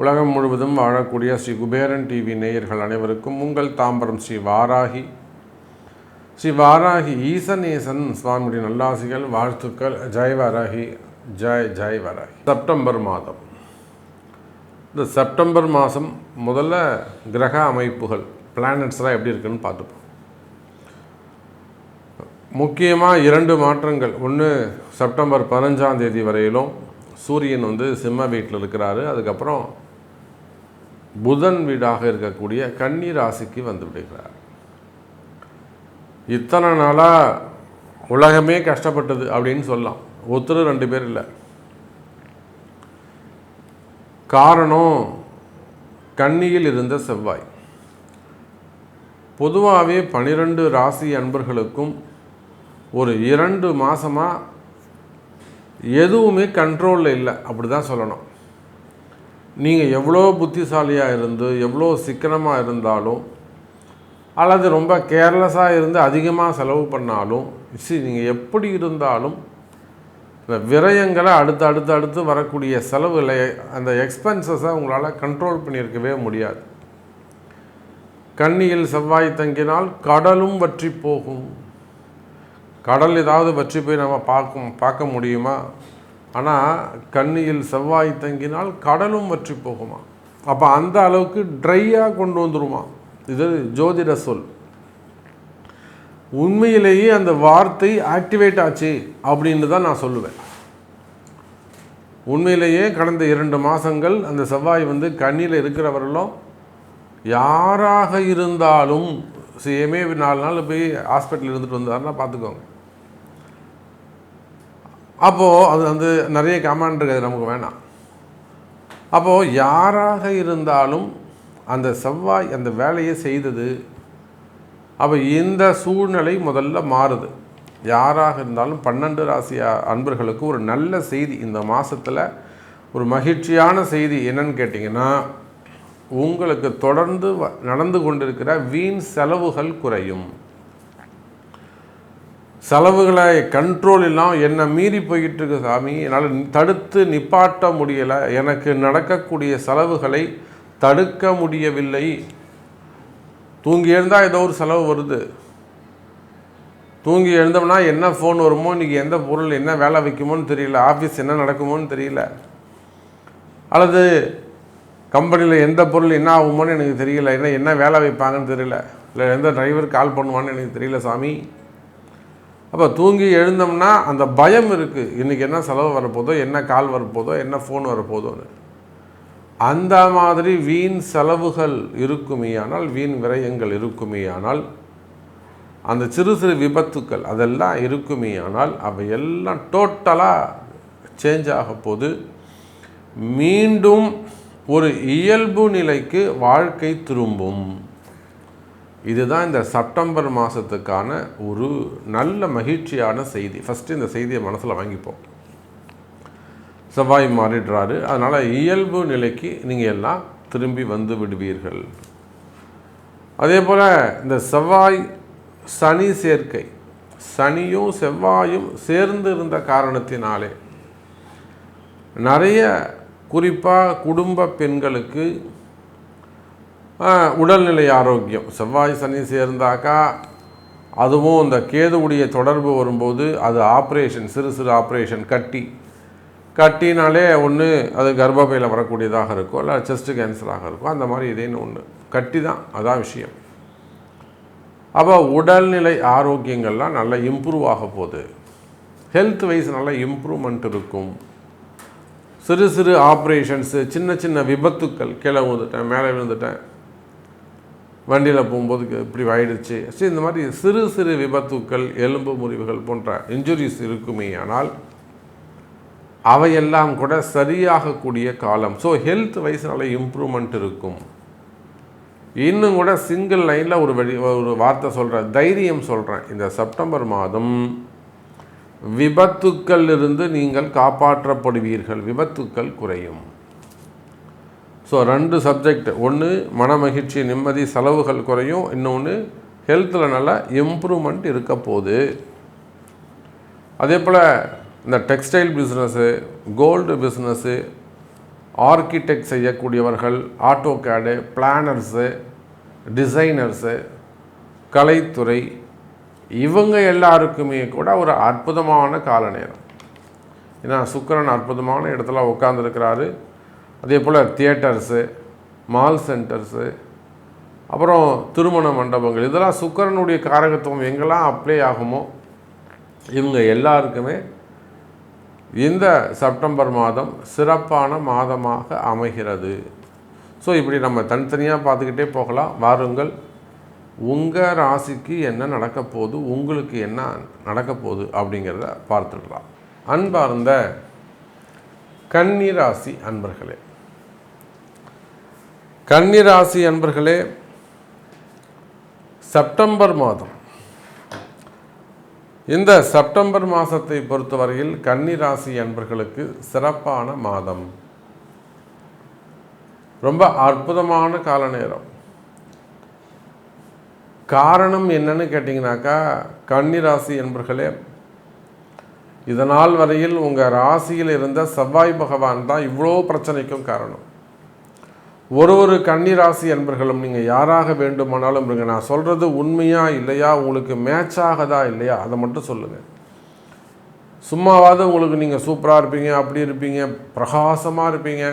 உலகம் முழுவதும் வாழக்கூடிய ஸ்ரீ குபேரன் டிவி நேயர்கள் அனைவருக்கும் உங்கள் தாம்பரம் ஸ்ரீ வாராகி ஈசனேசன் சுவாமியுடைய நல்லாசிகள், வாழ்த்துக்கள். ஜெய் வாராகி, ஜெய் வாராகி. செப்டம்பர் மாதம். இந்த செப்டம்பர் மாதம் முதல்ல கிரக அமைப்புகள், பிளானட்ஸ்லாம் எப்படி இருக்குன்னு பார்த்துப்போம். முக்கியமாக 2 மாற்றங்கள். ஒன்று, செப்டம்பர் 15ஆம் தேதி வரையிலும் சூரியன் சிம்ம வீட்டில் இருக்கிறாரு. அதுக்கப்புறம் புதன் வீடாக இருக்கக்கூடிய கன்னி ராசிக்கு வந்து விடுகிறார். இத்தனை நாளாக உலகமே கஷ்டப்பட்டது அப்படின்னு சொல்லலாம். ஒருத்தர் 2 பேர் இல்லை. காரணம், கன்னியில் இருந்த செவ்வாய். பொதுவாகவே 12 ராசி அன்பர்களுக்கும் ஒரு 2 மாதமாக எதுவுமே கண்ட்ரோலில் இல்லை, அப்படி தான் சொல்லணும். நீங்கள் எவ்வளோ புத்திசாலியாக இருந்து எவ்வளோ சிக்கனமாக இருந்தாலும், அல்லது ரொம்ப கேர்லெஸ்ஸாக இருந்து அதிகமாக செலவு பண்ணாலும், நீங்கள் எப்படி இருந்தாலும் இந்த விரயங்களை அடுத்து வரக்கூடிய செலவுகளை, அந்த எக்ஸ்பென்சஸை உங்களால் கண்ட்ரோல் பண்ணியிருக்கவே முடியாது. கன்னியில் செவ்வாய் தங்கினால் கடலும் வற்றி போகும். கடல் ஏதாவது வற்றி போய் நம்ம பார்க்க முடியுமா? ஆனால் கன்னியில் செவ்வாய் தங்கினால் கடலும் வற்றி போகுமா? அப்போ அந்த அளவுக்கு ட்ரையாக கொண்டு வந்துருமா? இது ஜோதிட சொல். உண்மையிலேயே அந்த வார்த்தை ஆக்டிவேட் ஆச்சு அப்படின்னு தான் நான் சொல்லுவேன். உண்மையிலேயே கடந்த 2 மாதங்கள் அந்த செவ்வாய் கன்னியில் இருக்கிறவர்களும் யாராக இருந்தாலும், சேமே 4 நாள் போய் ஹாஸ்பிட்டல் இருந்துட்டு வந்தாருன்னா பார்த்துக்கோங்க. அப்போது அது நிறைய கமாண்ட் இருக்குது, நமக்கு வேணாம். அப்போது யாராக இருந்தாலும் அந்த செவ்வாய் அந்த வேலையை செய்தது. அப்போ இந்த சூழ்நிலை முதல்ல மாறுது. யாராக இருந்தாலும் 12 ராசி அன்பர்களுக்கு ஒரு நல்ல செய்தி இந்த மாதத்தில், ஒரு மகிழ்ச்சியான செய்தி என்னன்னு கேட்டிங்கன்னா, உங்களுக்கு தொடர்ந்து நடந்து கொண்டிருக்கிற வீண் செலவுகள் குறையும். செலவுகளை கண்ட்ரோல் இல்லாமல் என்ன மீறி போய்கிட்டு இருக்கு சாமி, என்னால் தடுத்து நிப்பாட்ட முடியலை, எனக்கு நடக்கக்கூடிய செலவுகளை தடுக்க முடியவில்லை. தூங்கி எழுந்தால் ஏதோ ஒரு செலவு வருது. தூங்கி எழுந்தோம்னா என்ன ஃபோன் வருமோ, இன்றைக்கி எந்த பொருள் என்ன வேலை வைக்குமோன்னு தெரியல, ஆஃபீஸ் என்ன நடக்குமோன்னு தெரியல, அல்லது கம்பெனியில் எந்த பொருள் என்ன ஆகுமோன்னு எனக்கு தெரியல, என்ன வேலை வைப்பாங்கன்னு தெரியல, இல்லை எந்த டிரைவர் கால் பண்ணுவான்னு எனக்கு தெரியல சாமி. அப்போ தூங்கி எழுந்தோம்னா அந்த பயம் இருக்குது, இன்றைக்கி என்ன செலவு வரப்போதோ, என்ன கால் வரப்போதோ, என்ன ஃபோன் வரப்போதோன்னு. அந்த மாதிரி வீண் செலவுகள் இருக்குமேயானால், வீண் விரயங்கள் இருக்குமேயானால், அந்த சிறு சிறு விபத்துக்கள் அதெல்லாம் இருக்குமேயானால், அவையெல்லாம் டோட்டலாக சேஞ்ச் ஆக போது மீண்டும் ஒரு இயல்பு நிலைக்கு வாழ்க்கை திரும்பும். இதுதான் இந்த செப்டம்பர் மாதத்துக்கான ஒரு நல்ல மகிழ்ச்சியான செய்தி. ஃபஸ்ட்டு இந்த செய்தியை மனசில் வாங்கிப்போம். செவ்வாய் மாறிடுறாரு, அதனால் இயல்பு நிலைக்கு நீங்கள் எல்லாம் திரும்பி வந்து விடுவீர்கள். அதே போல் இந்த செவ்வாய் சனி சேர்க்கை, சனியும் செவ்வாயும் சேர்ந்து இருந்த காரணத்தினாலே நிறைய குறிப்பாக குடும்ப பெண்களுக்கு உடல்நிலை ஆரோக்கியம், செவ்வாய் சனி சேர்ந்தாக்கா அதுவும் இந்த கேதுவுடைய தொடர்பு வரும்போது அது ஆப்ரேஷன், சிறு சிறு ஆப்ரேஷன், கட்டினாலே ஒன்று அது கர்ப்பப்பையில் வரக்கூடியதாக இருக்கும், இல்லை செஸ்ட்டு கேன்சராக இருக்கும், அந்த மாதிரி இதேன்னு ஒன்று கட்டி தான், அதான் விஷயம். அப்போ உடல்நிலை ஆரோக்கியங்கள்லாம் நல்லா இம்ப்ரூவ் ஆக போகுது. ஹெல்த் வைஸ் நல்ல இம்ப்ரூவ்மெண்ட் இருக்கும். சிறு சிறு ஆப்ரேஷன்ஸு, சின்ன சின்ன விபத்துக்கள், கீழே விழுந்துட்டேன், மேலே விழுந்துட்டேன், வண்டியில் போகும்போது இப்படி ஆயிடுச்சு, சரி, இந்த மாதிரி சிறு சிறு விபத்துக்கள், எலும்பு முறிவுகள் போன்ற இன்ஜுரிஸ் இருக்குமே, ஆனால் அவையெல்லாம் கூட சரியாகக்கூடிய காலம். ஸோ ஹெல்த் வைஸ் நல்ல இம்ப்ரூவ்மெண்ட் இருக்கும். இன்னும் கூட சிங்கிள் லைனில் ஒரு வார்த்தை சொல்கிறேன், தைரியம் சொல்கிறேன். இந்த செப்டம்பர் மாதம் விபத்துக்கள் இருந்து நீங்கள் காப்பாற்றப்படுவீர்கள், விபத்துக்கள் குறையும். ஸோ 2 சப்ஜெக்ட், ஒன்று மன மகிழ்ச்சி, நிம்மதி, செலவுகள் குறையும், இன்னொன்று ஹெல்த்தில் நல்ல இம்ப்ரூவ்மெண்ட் இருக்க போகுது. அதே போல் இந்த textile business, gold business, architect செய்யக்கூடியவர்கள், ஆட்டோகேடு, பிளானர்ஸு, டிசைனர்ஸு, கலைத்துறை, இவங்க எல்லாருக்குமே கூட ஒரு அற்புதமான கால நேரம். ஏன்னா சுக்கிரன் அற்புதமான இடத்துல உட்காந்துருக்கிறாரு. அதே போல் தியேட்டர்ஸு, மால் சென்டர்ஸு, அப்புறம் திருமண மண்டபங்கள், இதெல்லாம் சுக்கிரனுடைய காரகத்துவம் எங்கெல்லாம் அப்ளை ஆகுமோ இவங்க எல்லாருக்குமே இந்த செப்டம்பர் மாதம் சிறப்பான மாதமாக அமைகிறது. ஸோ இப்படி நம்ம தனித்தனியாக பார்த்துக்கிட்டே போகலாம். வாருங்கள், உங்கள் ராசிக்கு என்ன நடக்க போகுது, உங்களுக்கு என்ன நடக்க போகுது அப்படிங்கிறத பார்த்துடலாம். அன்பார்ந்த கன்னிராசி அன்பர்களே, கன்னிராசி அன்பர்களே, செப்டம்பர் மாதம், இந்த செப்டம்பர் மாதத்தை பொறுத்தவரையில் கன்னிராசி அன்பர்களுக்கு சிறப்பான மாதம், ரொம்ப அற்புதமான கால நேரம். காரணம் என்னன்னு கேட்டிங்கனாக்கா, கன்னிராசி என்பர்களே, இதனால் வரையில் உங்கள் ராசியில் இருந்த செவ்வாய் பகவான் தான் இவ்வளோ பிரச்சனைக்கும் காரணம். ஒரு கன்னிராசி என்பர்களும் நீங்கள் யாராக வேண்டுமானாலும் இருங்க, நான் சொல்கிறது உண்மையா இல்லையா, உங்களுக்கு மேட்ச் ஆகதா இல்லையா அதை மட்டும் சொல்லுங்கள். சும்மாவாவது உங்களுக்கு நீங்கள் சூப்பராக இருப்பீங்க, அப்படி இருப்பீங்க, பிரகாசமாக இருப்பீங்க,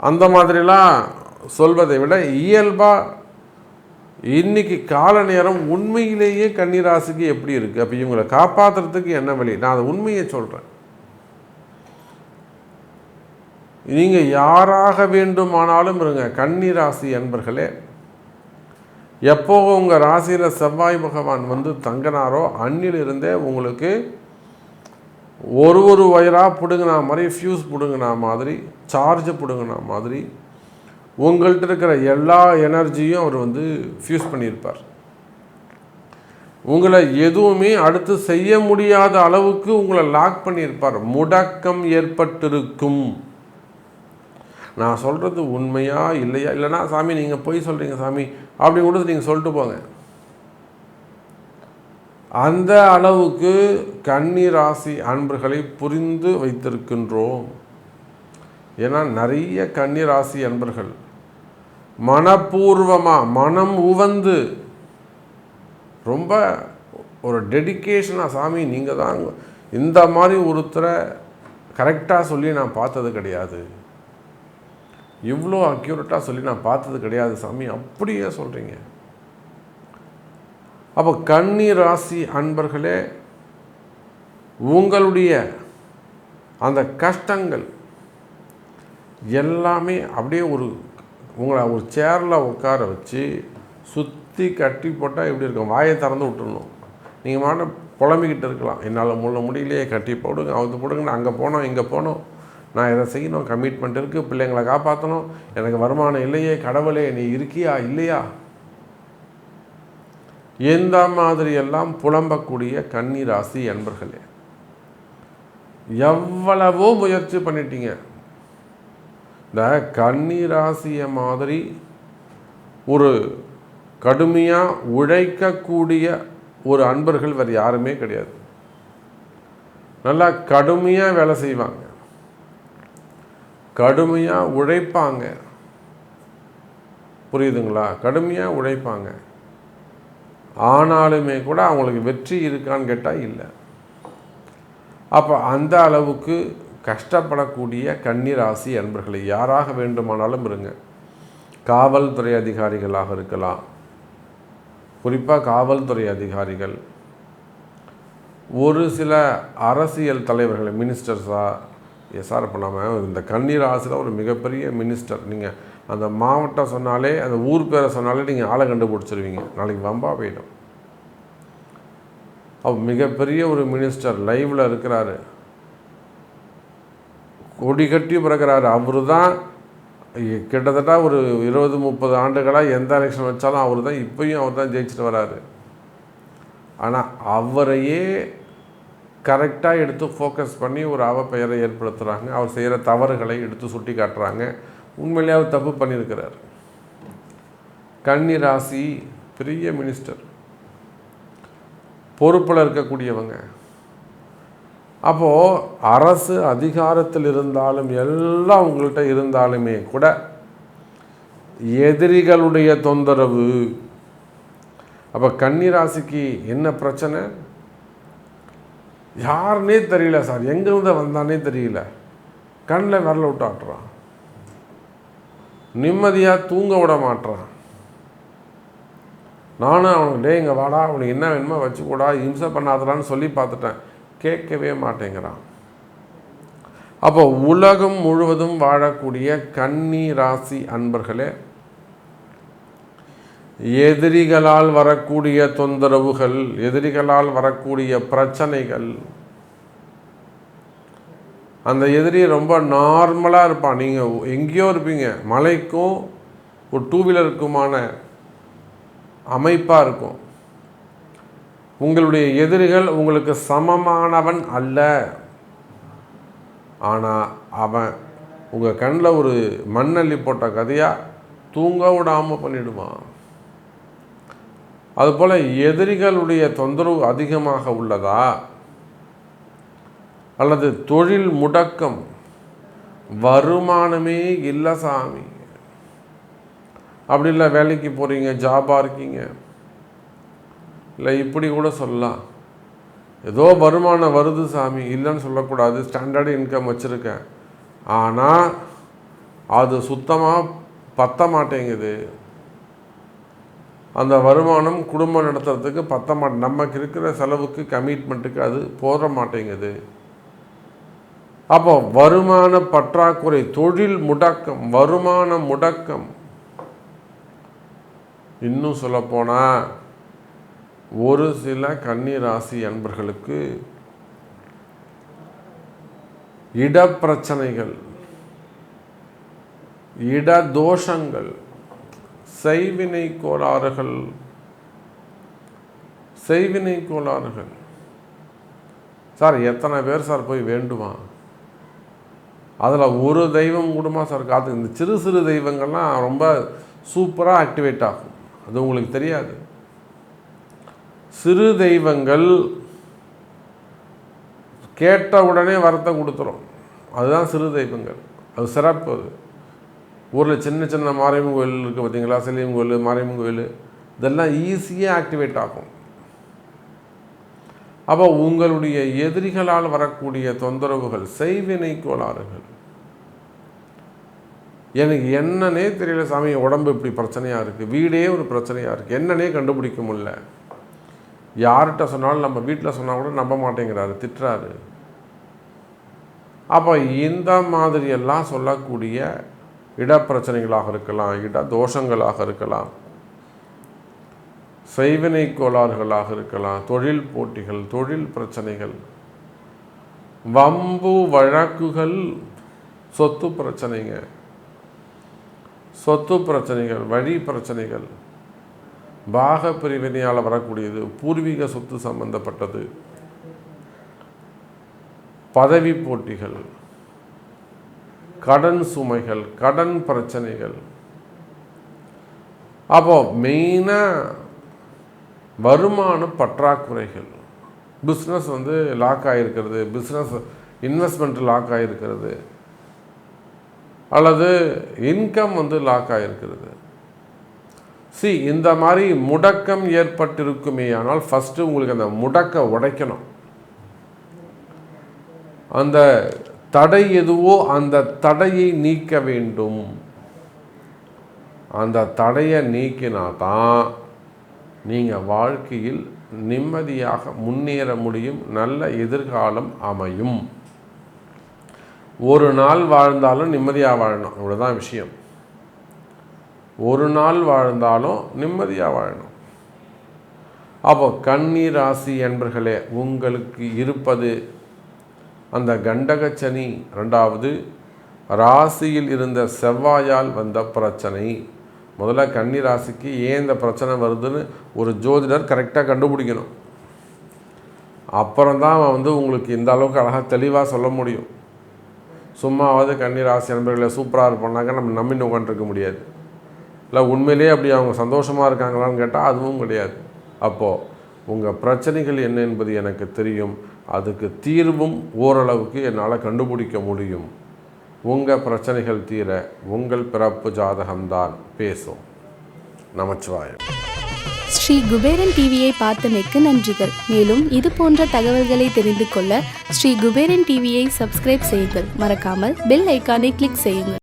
அந்த மாதிரிலாம் சொல்வதை விட இயல்பாக இன்னைக்கு கால நேரம் உண்மையிலேயே கன்னிராசிக்கு எப்படி இருக்குது, அப்போ இவங்களை காப்பாற்றுறதுக்கு என்ன வழி, நான் அதை உண்மையை சொல்கிறேன். நீங்கள் யாராக வேண்டுமானாலும் இருங்க, கன்னிராசி அன்பர்களே, எப்போ உங்கள் ராசியில் செவ்வாய் பகவான் வந்து தங்கினாரோ அன்னிலிருந்தே உங்களுக்கு ஒரு வயராக பிடுங்கினா மாதிரி, ஃபியூஸ் பிடுங்கினா மாதிரி, சார்ஜ் பிடுங்கினா மாதிரி உங்கள்கிட்ட இருக்கிற எல்லா எனர்ஜியும் அவர் வந்து ஃபியூஸ் பண்ணியிருப்பார். உங்களை எதுவுமே அடுத்து செய்ய முடியாத அளவுக்கு உங்களை லாக் பண்ணியிருப்பார். முடக்கம் ஏற்பட்டிருக்கும். நான் சொல்கிறது உண்மையா இல்லையா, இல்லைனா சாமி நீங்கள் போய் சொல்கிறீங்க சாமி அப்படி கூட நீங்கள் சொல்லிட்டு போங்க. அந்த அளவுக்கு கன்னிராசி அன்பர்களை புரிந்து வைத்திருக்கின்றோம். ஏன்னா நிறைய கன்னிராசி அன்பர்கள் மனப்பூர்வமாக, மனம் உவந்து, ரொம்ப ஒரு டெடிக்கேஷனாக, சாமி நீங்கள் தான் இந்த மாதிரி ஒருத்தரை கரெக்டாக சொல்லி நான் பார்த்தது கிடையாது, இவ்வளோ அக்யூரேட்டாக சொல்லி நான் பார்த்தது கிடையாது சாமி, அப்படியே சொல்கிறீங்க. அப்போ கன்னிராசி அன்பர்களே, உங்களுடைய அந்த கஷ்டங்கள் எல்லாமே அப்படியே உங்களை ஒரு சேரில் உட்கார வச்சு சுற்றி கட்டி போட்டால் எப்படி இருக்கும், வாயை திறந்து விட்டுடணும். நீங்கள் மாட்ட புலம்பிக்கிட்டு இருக்கலாம், என்னால் முடியலையே, கட்டி போடுங்க, அவுத்து போடுங்க, அங்கே போனோம் இங்கே போனோம், நான் இதை செய்யணும், கமிட்மெண்ட் இருக்குது, பிள்ளைங்களை காப்பாற்றணும், எனக்கு வருமானம் இல்லையே, கடவுளே நீ இருக்கியா இல்லையா, எந்த மாதிரியெல்லாம் புலம்பக்கூடிய கன்னிராசி அன்பர்களே, எவ்வளவோ முயற்சி பண்ணிட்டீங்க. இந்த கன்னிராசியை மாதிரி ஒரு கடுமையாக உழைக்கக்கூடிய ஒரு அன்பர்கள் வேறு யாருமே கிடையாது. நல்லா கடுமையாக வேலை செய்வாங்க, கடுமையாக உழைப்பாங்க, புரியுதுங்களா, கடுமையாக உழைப்பாங்க. ஆனாலுமே கூட அவங்களுக்கு வெற்றி இருக்கான்னு கேட்டால் இல்லை. அப்போ அந்த அளவுக்கு கஷ்டப்படக்கூடிய கன்னிராசி அன்பர்களை யாராக வேண்டுமானாலும் இருங்க. காவல்துறை அதிகாரிகளாக இருக்கலாம், குறிப்பாக காவல்துறை அதிகாரிகள், ஒரு சில அரசியல் தலைவர்கள், மினிஸ்டர்ஸாக சார் பண்ணாமல் இந்த கன்னிராசியில் ஒரு மிகப்பெரிய மினிஸ்டர், நீங்கள் அந்த மாவட்டம் சொன்னாலே, அந்த ஊர் பேரை சொன்னாலே நீங்கள் ஆளை கண்டுபிடிச்சிருவீங்க, நாளைக்கு வம்பா போயிடும். அவர் மிகப்பெரிய ஒரு மினிஸ்டர் லைவில் இருக்கிறாரு, கொடி கட்டி பிறக்கிறாரு. அவரு தான் கிட்டத்தட்ட ஒரு 20-30 ஆண்டுகளாக எந்த எலெக்ஷன் வச்சாலும் அவர் தான், இப்பயும் அவர் தான் ஜெயிச்சுட்டு வராரு. ஆனால் அவரையே கரெக்டாக எடுத்து ஃபோக்கஸ் பண்ணி ஒரு அவப்பெயரை ஏற்படுத்துகிறாங்க. அவர் செய்கிற தவறுகளை எடுத்து சுட்டி காட்டுறாங்க. உண்மையிலேயே அவர் தப்பு பண்ணியிருக்கிறார். கன்னிராசி பெரிய மினிஸ்டர், பொறுப்பில் இருக்கக்கூடியவங்க, அப்போது அரசு அதிகாரத்தில் இருந்தாலும் எல்லாம் உங்கள்கிட்ட இருந்தாலுமே கூட எதிரிகளுடைய தொந்தரவு. அப்போ கன்னி ராசிக்கு என்ன பிரச்சனை? யாருன்னே தெரியல சார், எங்கேருந்து வந்தானே தெரியல, கண்ணில் விரல விட்டு ஆட்டுறான், நிம்மதியாக தூங்க விட மாட்டுறான். நானும் அவனுக்கு இங்கே வாடா, அவனுக்கு என்ன வேணுமோ வச்சுக்கூடா, இம்சை பண்ணாதடான்னு சொல்லி பார்த்துட்டேன், கேட்கவே மாட்டேங்கிறான். அப்போ உலகம் முழுவதும் வாழக்கூடிய கன்னி ராசி அன்பர்களே, எதிரிகளால் வரக்கூடிய தொந்தரவுகள், எதிரிகளால் வரக்கூடிய பிரச்சனைகள், அந்த எதிரி ரொம்ப நார்மலாக இருப்பான், நீங்கள் எங்கேயோ இருப்பீங்க, மலைக்கும் ஒரு டூ வீலருக்குமான அமைப்பாக இருக்கும். உங்களுடைய எதிரிகள் உங்களுக்கு சமமானவன் அல்ல, ஆனால் அவன் உங்கள் கண்ணில் ஒரு மண்ணள்ளி போட்ட கதையாக தூங்க விடாமல் பண்ணிவிடுவான். அதுபோல் எதிரிகளுடைய தொந்தரவு அதிகமாக உள்ளதா, அல்லது தொழில் முடக்கம், வருமானமே இல்லை சாமி, அப்படி இல்லை வேலைக்கு போகிறீங்க, ஜாபாக இருக்கீங்க, இல்லை இப்படி கூட சொல்லலாம், ஏதோ வருமானம் வருது சாமி, இல்லைன்னு சொல்லக்கூடாது, ஸ்டாண்டர்டு இன்கம் வச்சுருக்கேன், ஆனால் அது சுத்தமாக பத்த மாட்டேங்குது, அந்த வருமானம் குடும்பம் நடத்துறதுக்கு பத்த மாட்டேன், நமக்கு இருக்கிற செலவுக்கு கமிட்மெண்ட்டுக்கு அது போத மாட்டேங்குது. அப்போ வருமான பற்றாக்குறை, தொழில் முடக்கம், வருமான முடக்கம். இன்னும் சொல்லப்போனால் ஒரு சில கன்னி ராசி அன்பர்களுக்கு இடப்பிரச்சனைகள், இடதோஷங்கள், செய்வினை கோளாறுகள், செய்வினை கோளாறுகள். சார் எத்தனை பேர் சார் போய் வேண்டுமா? அதில் ஒரு தெய்வம் கூடமா சார் காத்து? இந்த சிறு சிறு தெய்வங்கள்லாம் ரொம்ப சூப்பராக ஆக்டிவேட் ஆகும், அது உங்களுக்கு தெரியாது. சிறு தெய்வங்கள் கேட்ட உடனே வரத்தை கொடுத்துரும், அதுதான் சிறு தெய்வங்கள், அது சிறப்பு. அது ஊரில் சின்ன சின்ன மாரியம்மன் கோயில் இருக்குது பார்த்தீங்களா, செல்லியம் கோயில், மாரியம்மன் கோயில், இதெல்லாம் ஈஸியாக ஆக்டிவேட் ஆகும். அப்போ உங்களுடைய எதிரிகளால் வரக்கூடிய தொந்தரவுகள், செய்வினை கோளாறுகள், எனக்கு என்னன்னே தெரியல சாமி, உடம்பு இப்படி பிரச்சனையாக இருக்குது, வீடே ஒரு பிரச்சனையாக இருக்குது, என்னன்னே கண்டுபிடிக்க முடியல, யார்கிட்ட சொன்னாலும், நம்ம வீட்டில் சொன்னால் கூட நம்ப மாட்டேங்கிறாரு, திட்டுறாரு. அப்போ இந்த மாதிரியெல்லாம் சொல்லக்கூடிய இடப்பிரச்சனைகளாக இருக்கலாம், இட தோஷங்களாக இருக்கலாம், செய்வினை கோளாறுகளாக இருக்கலாம், தொழில் போட்டிகள், தொழில் பிரச்சனைகள், வம்பு வழக்குகள், சொத்து பிரச்சனைங்க, சொத்து பிரச்சனைகள், வழி பிரச்சனைகள், பாக பிரிவினையால் வரக்கூடியது, பூர்வீக சொத்து சம்பந்தப்பட்டது, பதவி போட்டிகள், கடன் சுமைகள், கடன் பிரச்சனைகள். அப்போ மெயினாக வருமான பற்றாக்குறைகள், பிஸ்னஸ் லாக் ஆகிருக்கிறது, பிஸ்னஸ் இன்வெஸ்ட்மெண்ட் லாக் ஆகிருக்கிறது, அல்லது இன்கம் லாக் ஆகிருக்கிறது. இந்த மாதிரி முடக்கம் ஏற்பட்டிருக்குமே, ஆனால் ஃபஸ்ட்டு உங்களுக்கு அந்த முடக்க உடைக்கணும். அந்த தடை எதுவோ அந்த தடையை நீக்க வேண்டும். அந்த தடையை நீக்கினாதான் நீங்கள் வாழ்க்கையில் நிம்மதியாக முன்னேற முடியும், நல்ல எதிர்காலம் அமையும். ஒரு நாள் வாழ்ந்தாலும் நிம்மதியாக வாழணும், இவ்வளோதான் விஷயம். ஒரு நாள் வாழ்ந்தாலும் நிம்மதியாக வாழணும். அப்போ கன்னி ராசி என்பர்களே, உங்களுக்கு இருப்பது அந்த கண்டகச்சனி, ரெண்டாவது ராசியில் இருந்த செவ்வாயால் வந்த பிரச்சனை. முதல்ல கன்னி ராசிக்கு ஏன் இந்த பிரச்சனை வருதுன்னு ஒரு ஜோதிடர் கரெக்டாக கண்டுபிடிக்கணும். அப்புறம்தான் அவன் உங்களுக்கு இந்த அளவுக்கு அழகாக தெளிவாக சொல்ல முடியும். சும்மாவது கன்னி ராசி நண்பர்களை சூப்பராக இருப்பாங்க நம்ம நம்பின்னு உட்காந்துருக்க முடியாது. இல்லை உண்மையிலே அப்படி அவங்க சந்தோஷமாக இருக்காங்களான்னு கேட்டால் அதுவும் கிடையாது. அப்போது உங்கள் பிரச்சனைகள் என்ன என்பது எனக்கு தெரியும். அதுக்கு தீர்வும் ஓரளவுக்கு என்னால் கண்டுபிடிக்க முடியும். உங்கள் பிரச்சனைகள் தீர உங்கள் பிறப்பு ஜாதகம்தான் பேசும். நமச்சிவாயம். ஸ்ரீ குபேரன் டிவியை பார்த்தமைக்கு நன்றிகள். மேலும் இது போன்ற தகவல்களை தெரிந்து கொள்ள ஸ்ரீ குபேரன் டிவியை சப்ஸ்கிரைப் செய்யுங்கள். மறக்காமல் பெல் ஐக்கானை கிளிக் செய்யுங்கள்.